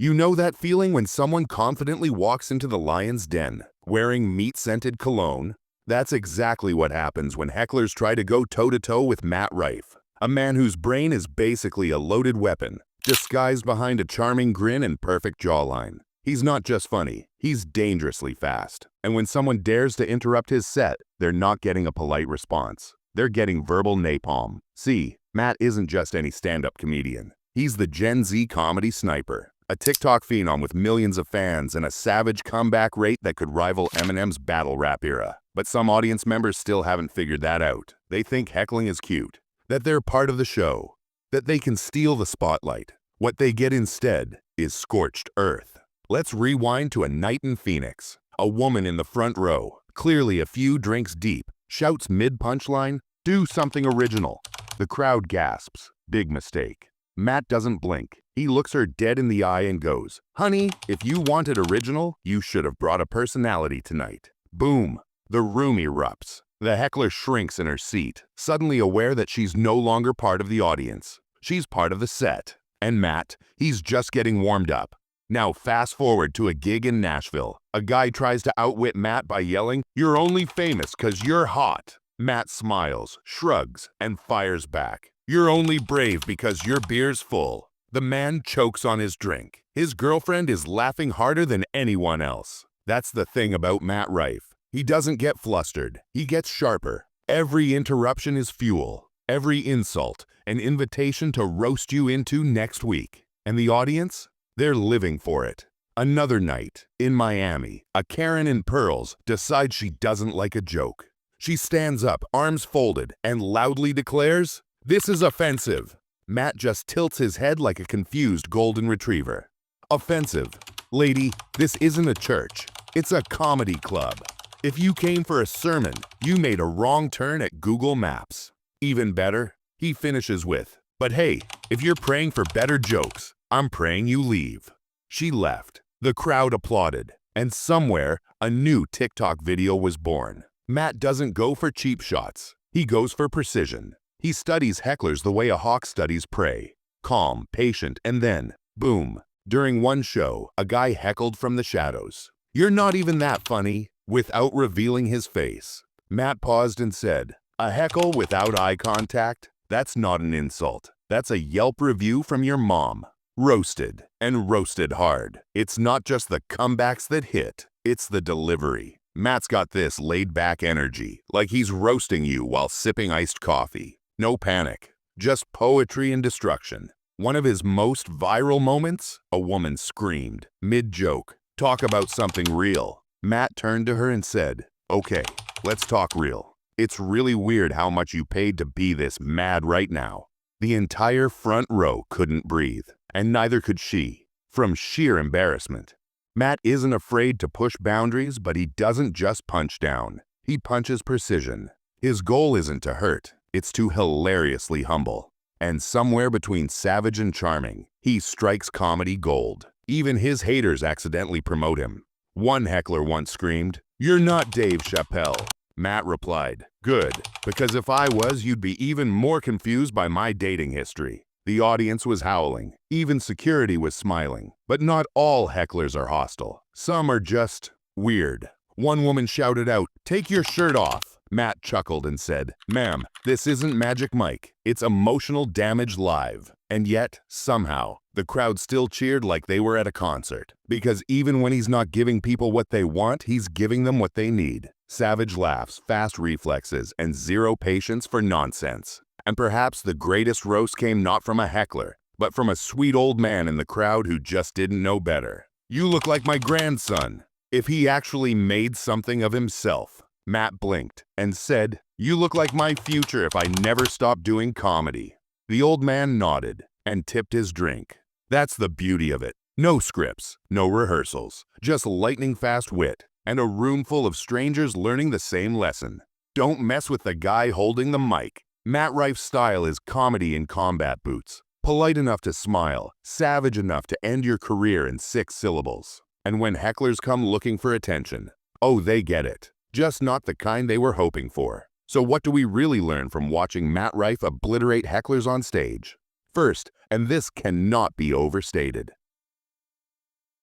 You know that feeling when someone confidently walks into the lion's den, wearing meat-scented cologne? That's exactly what happens when hecklers try to go toe-to-toe with Matt Rife, a man whose brain is basically a loaded weapon, disguised behind a charming grin and perfect jawline. He's not just funny, he's dangerously fast. And when someone dares to interrupt his set, they're not getting a polite response. They're getting verbal napalm. See, Matt isn't just any stand-up comedian. He's the Gen Z comedy sniper, a TikTok phenom with millions of fans and a savage comeback rate that could rival Eminem's battle rap era. But some audience members still haven't figured that out. They think heckling is cute, that they're part of the show, that they can steal the spotlight. What they get instead is scorched earth. Let's rewind to a night in Phoenix. A woman in the front row, clearly a few drinks deep, shouts mid-punchline, "Do something original." The crowd gasps. Big mistake. Matt doesn't blink. He looks her dead in the eye and goes, "Honey, if you wanted original, you should have brought a personality tonight." Boom. The room erupts. The heckler shrinks in her seat, suddenly aware that she's no longer part of the audience. She's part of the set. And Matt, he's just getting warmed up. Now fast forward to a gig in Nashville. A guy tries to outwit Matt by yelling, "You're only famous 'cause you're hot." Matt smiles, shrugs, and fires back. "You're only brave because your beer's full." The man chokes on his drink. His girlfriend is laughing harder than anyone else. That's the thing about Matt Rife. He doesn't get flustered. He gets sharper. Every interruption is fuel. Every insult, an invitation to roast you into next week. And the audience? They're living for it. Another night, in Miami, a Karen in pearls decides she doesn't like a joke. She stands up, arms folded, and loudly declares, "This is offensive." Matt just tilts his head like a confused golden retriever. Offensive. Lady, this isn't a church. It's a comedy club. If you came for a sermon, you made a wrong turn at Google Maps. Even better, he finishes with, "But hey, if you're praying for better jokes, I'm praying you leave." She left. The crowd applauded. And somewhere, a new TikTok video was born. Matt doesn't go for cheap shots. He goes for precision. He studies hecklers the way a hawk studies prey. Calm, patient, and then, boom. During one show, a guy heckled from the shadows. "You're not even that funny," without revealing his face. Matt paused and said, "A heckle without eye contact? That's not an insult. That's a Yelp review from your mom." Roasted, and roasted hard. It's not just the comebacks that hit, it's the delivery. Matt's got this laid-back energy, like he's roasting you while sipping iced coffee. No panic, just poetry and destruction. One of his most viral moments, a woman screamed, mid-joke, "Talk about something real." Matt turned to her and said, "Okay, let's talk real. It's really weird how much you paid to be this mad right now." The entire front row couldn't breathe, and neither could she, from sheer embarrassment. Matt isn't afraid to push boundaries, but he doesn't just punch down. He punches precision. His goal isn't to hurt, it's to hilariously humble. And somewhere between savage and charming, he strikes comedy gold. Even his haters accidentally promote him. One heckler once screamed, "You're not Dave Chappelle." Matt replied, "Good, because if I was, you'd be even more confused by my dating history." The audience was howling. Even security was smiling. But not all hecklers are hostile. Some are just weird. One woman shouted out, "Take your shirt off." Matt chuckled and said, "Ma'am, this isn't Magic Mike. It's emotional damage live." And yet, somehow, the crowd still cheered like they were at a concert. Because even when he's not giving people what they want, he's giving them what they need. Savage laughs, fast reflexes, and zero patience for nonsense. And perhaps the greatest roast came not from a heckler, but from a sweet old man in the crowd who just didn't know better. "You look like my grandson." If he actually made something of himself. Matt blinked and said, "You look like my future if I never stop doing comedy." The old man nodded and tipped his drink. That's the beauty of it. No scripts, no rehearsals, just lightning-fast wit, and a room full of strangers learning the same lesson. Don't mess with the guy holding the mic. Matt Rife's style is comedy in combat boots. Polite enough to smile, savage enough to end your career in 6 syllables. And when hecklers come looking for attention, oh, they get it. Just not the kind they were hoping for. So what do we really learn from watching Matt Rife obliterate hecklers on stage? First, and this cannot be overstated,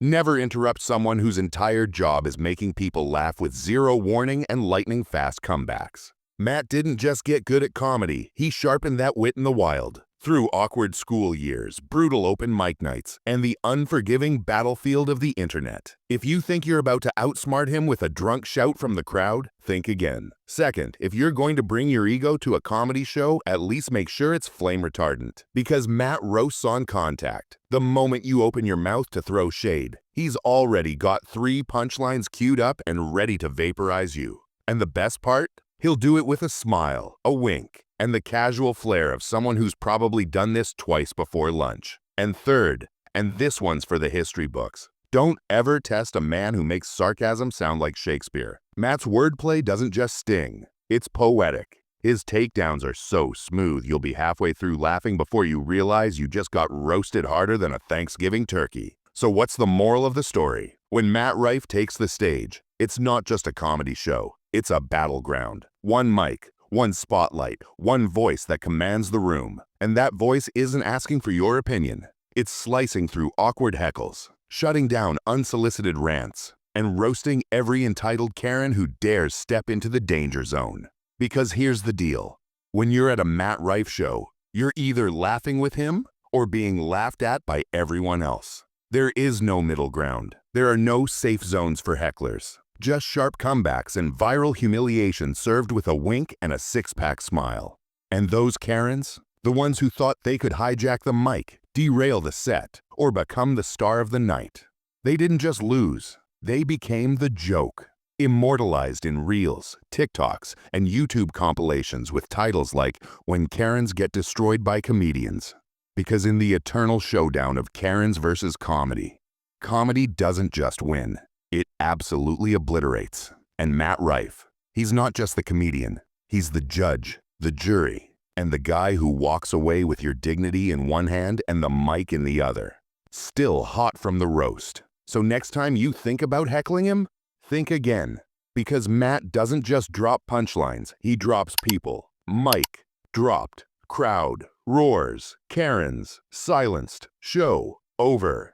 Never interrupt someone whose entire job is making people laugh with zero warning and lightning-fast comebacks. Matt didn't just get good at comedy, he sharpened that wit in the wild. Through awkward school years, brutal open mic nights, and the unforgiving battlefield of the internet. If you think you're about to outsmart him with a drunk shout from the crowd, think again. Second, if you're going to bring your ego to a comedy show, at least make sure it's flame retardant. Because Matt roasts on contact. The moment you open your mouth to throw shade, he's already got 3 punchlines queued up and ready to vaporize you. And the best part? He'll do it with a smile, a wink, and the casual flair of someone who's probably done this twice before lunch. And third, and this one's for the history books, don't ever test a man who makes sarcasm sound like Shakespeare. Matt's wordplay doesn't just sting, it's poetic. His takedowns are so smooth you'll be halfway through laughing before you realize you just got roasted harder than a Thanksgiving turkey. So what's the moral of the story? When Matt Rife takes the stage, it's not just a comedy show, it's a battleground. One mic, one spotlight, one voice that commands the room. And that voice isn't asking for your opinion. It's slicing through awkward heckles, shutting down unsolicited rants, and roasting every entitled Karen who dares step into the danger zone. Because here's the deal. When you're at a Matt Rife show, you're either laughing with him or being laughed at by everyone else. There is no middle ground. There are no safe zones for hecklers. Just sharp comebacks and viral humiliation served with a wink and a six-pack smile. And those Karens, the ones who thought they could hijack the mic, derail the set, or become the star of the night. They didn't just lose, they became the joke. Immortalized in Reels, TikToks, and YouTube compilations with titles like "When Karens Get Destroyed by Comedians." Because in the eternal showdown of Karens versus comedy, comedy doesn't just win, it absolutely obliterates. And Matt Rife, he's not just the comedian, he's the judge, the jury, and the guy who walks away with your dignity in one hand and the mic in the other. Still hot from the roast. So next time you think about heckling him, think again. Because Matt doesn't just drop punchlines, he drops people. Mic, dropped. Crowd, roars. Karens, silenced. Show, over.